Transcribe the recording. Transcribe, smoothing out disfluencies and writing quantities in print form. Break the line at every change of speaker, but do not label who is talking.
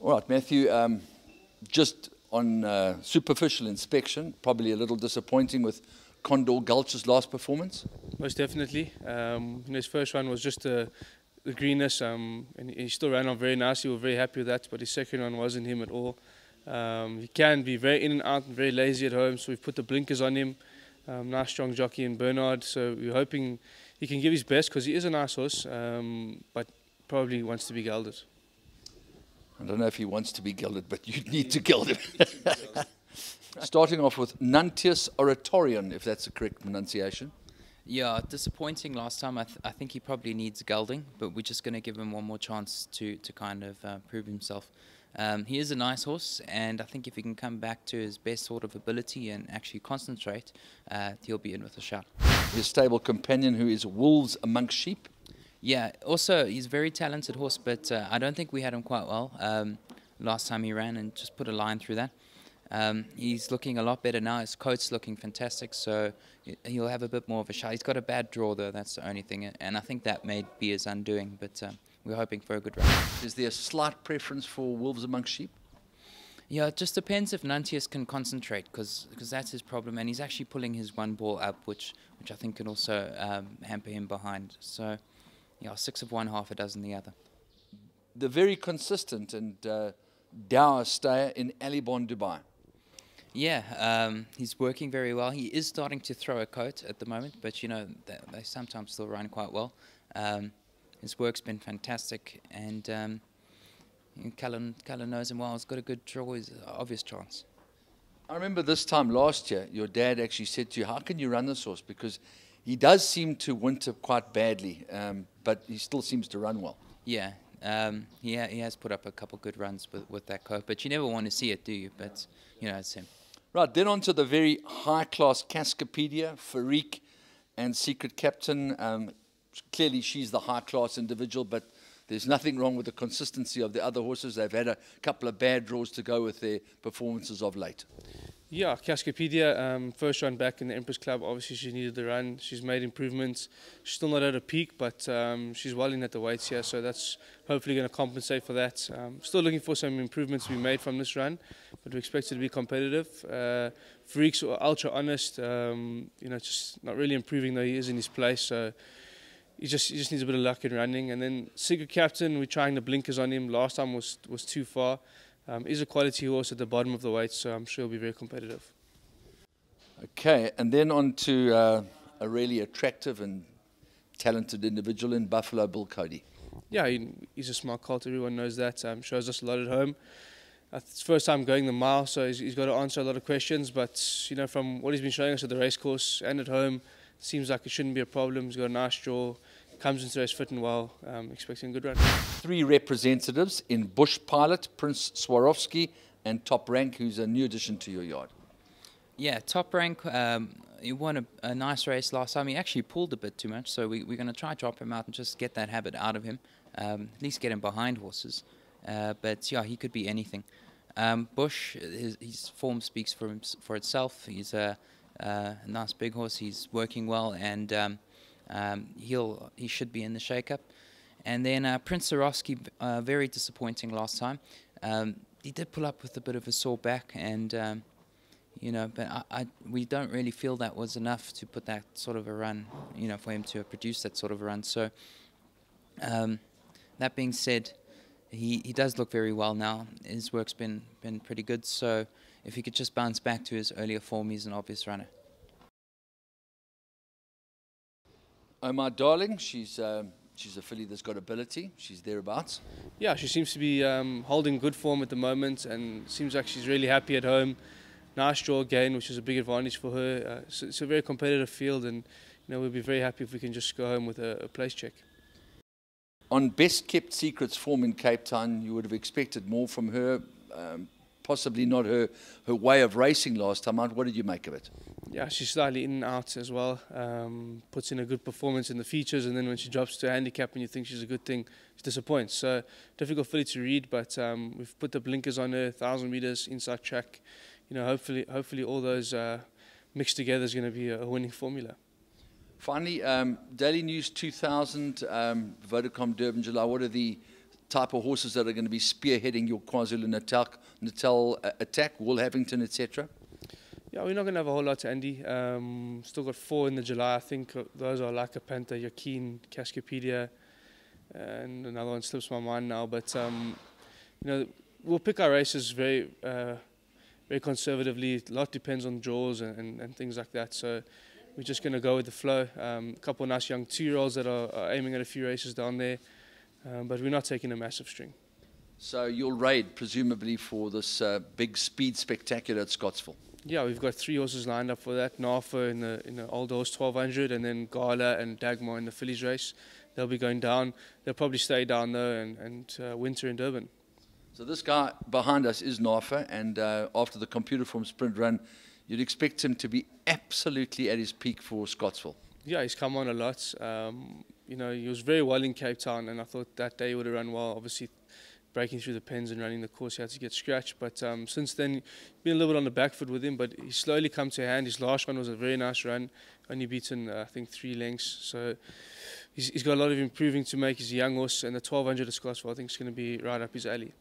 All right, Matthew, just on superficial inspection, probably a little disappointing with Condor Gulch's last performance.
Most definitely. His first run was just the greenness, and he still ran on very nicely. We were very happy with that, but his second run wasn't him at all. He can be very in and out and very lazy at home, so we've put the blinkers on him. Nice strong jockey in Bernard, so we're hoping he can give his best because he is a nice horse, but probably wants to be gelded.
I don't know if he wants to be gelded, but you need to geld him. Starting off with Nuntius Oratorian, if that's the correct pronunciation.
Yeah, disappointing last time. I think he probably needs gelding, but we're just going to give him one more chance to kind of prove himself. He is a nice horse, and I think if he can come back to his best sort of ability and actually concentrate, he'll be in with a shot.
His stable companion, who is Wolves Amongst Sheep.
Yeah, also he's a very talented horse, but I don't think we had him quite well last time he ran, and just put a line through that. He's looking a lot better now. His coat's looking fantastic, so he'll have a bit more of a shot. He's got a bad draw, though, that's the only thing, and I think that may be his undoing, but we're hoping for a good run.
Is there a slight preference for Wolves Amongst Sheep?
Yeah, it just depends if Nuntius can concentrate, because that's his problem, and he's actually pulling his one ball up, which I think can also hamper him behind. So, yeah, 6 of one, half a dozen the other.
The very consistent and dour stayer in Alibon, Dubai.
Yeah, he's working very well. He is starting to throw a coat at the moment, but you know they sometimes still run quite well. His work's been fantastic, and Callan knows him well. He's got a good draw. He's an obvious chance.
I remember this time last year, your dad actually said to you, "How can you run this horse?" Because he does seem to winter quite badly, but he still seems to run well.
Yeah, he has put up a couple good runs with that coat, but you never want to see it, do you? But you know, it's him.
Right, then on to the very high-class Cascapedia, Farik and Secret Captain. Clearly she's the high-class individual, but there's nothing wrong with the consistency of the other horses. They've had a couple of bad draws to go with their performances of late.
Yeah, Cascapedia, first run back in the Empress Club. Obviously, she needed the run. She's made improvements. She's still not at a peak, but she's well in at the weights here, so that's hopefully going to compensate for that. Still looking for some improvements to be made from this run, but we expect it to be competitive. Freaks are ultra honest, you know, just not really improving though he is in his place, so he just needs a bit of luck in running. And then Secret Captain, we're trying the blinkers on him. Last time was too far. He's a quality horse at the bottom of the weight, so I'm sure he'll be very competitive.
Okay, and then on to a really attractive and talented individual in Buffalo, Bill Cody.
Yeah, he's a smart colt. Everyone knows that. Shows us a lot at home. It's his first time going the mile, so he's got to answer a lot of questions. But you know, from what he's been showing us at the racecourse and at home, it seems like it shouldn't be a problem. He's got a nice draw. Comes into race fit and well, expecting a good run. 3
representatives in Bush Pilot, Prince Swarovski, and Top Rank, who's a new addition to your yard.
Yeah, Top Rank, he won a nice race last time. He actually pulled a bit too much, so we're going to try drop him out and just get that habit out of him, at least get him behind horses. But yeah, he could be anything. Bush, his form speaks for itself. He's a nice big horse. He's working well, and he should be in the shake-up. And then Prince Swarovski, very disappointing last time. He did pull up with a bit of a sore back, and you know, but we don't really feel that was enough to put that sort of a run, you know, for him to produce that sort of a run. So that being said, he does look very well now. His work's been pretty good. So if he could just bounce back to his earlier form, he's an obvious runner.
Oh, my darling, she's a filly that's got ability. She's thereabouts.
Yeah, she seems to be holding good form at the moment, and seems like she's really happy at home. Nice draw again, which is a big advantage for her. So it's a very competitive field, and you know, we'll be very happy if we can just go home with a place check.
On Best Kept Secrets form in Cape Town, you would have expected more from her. Possibly not her way of racing last time out. What did you make of it?
Yeah, she's slightly in and out as well. Puts in a good performance in the features, and then when she drops to a handicap and you think she's a good thing, she disappoints. So difficult filly to read, but we've put the blinkers on her, 1,000 meters inside track. You know, hopefully all those mixed together is going to be a winning formula.
Finally, Daily News 2000, Vodacom Durban July. What are the type of horses that are going to be spearheading your KwaZulu-Natal attack, Woolhavington, etc.?
Yeah, we're not going to have a whole lot to Andy. Still got 4 in the July. I think those are Like a Panther, Yakin, Cascapedia, and another one slips my mind now. But we'll pick our races very conservatively. A lot depends on draws and things like that. So we're just going to go with the flow. A couple of nice young 2-year-olds that are aiming at a few races down there. But we're not taking a massive string.
So you'll raid, presumably, for this big speed spectacular at Scottsville?
Yeah, we've got 3 horses lined up for that. Nafa in the Old Horse 1200, and then Gala and Dagmar in the fillies race. They'll be going down. They'll probably stay down, though, and winter in Durban.
So this guy behind us is Nafa, and after the computer form sprint run, you'd expect him to be absolutely at his peak for Scottsville.
Yeah, he's come on a lot. He was very well in Cape Town, and I thought that day he would have run well. Obviously, breaking through the pens and running the course, he had to get scratched. But since then, been a little bit on the back foot with him, but he's slowly come to hand. His last one was a very nice run, only beaten, I think, 3 lengths. So he's got a lot of improving to make. He's a young horse, and the 1200 at Scottsville, I think, is going to be right up his alley.